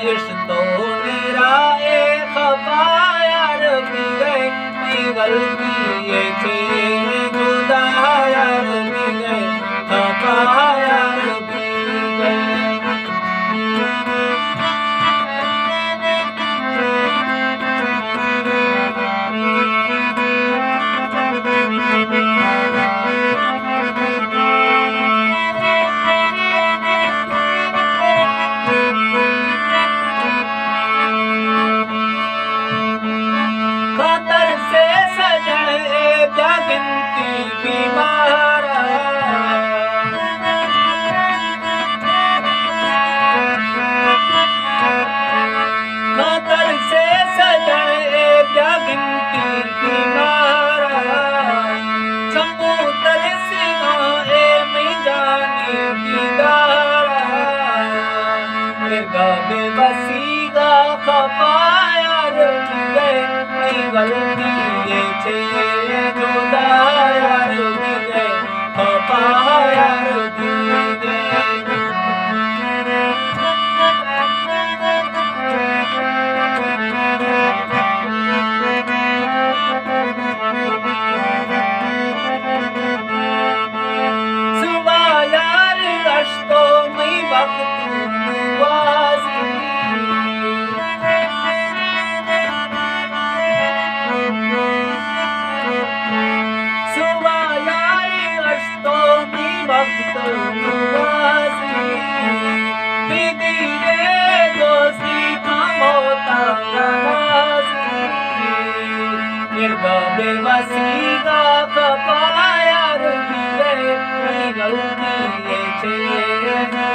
रिश्तों मेरा एक खपायार भी गए गलती ये थे जुदा यार भी गए खपायार भी गए। खतर से सजन क्या गिनती बीमार खतर से सजन क्या गिनती बीमार समुद्र सिवाए में जाने दीदार बेबसी का खपायार गलती ये छे जुदा यार भी गए खपायार भी गए। सुबह यार अश्तों में वक्त बेबसी का खपायार भी गए गलती ये छे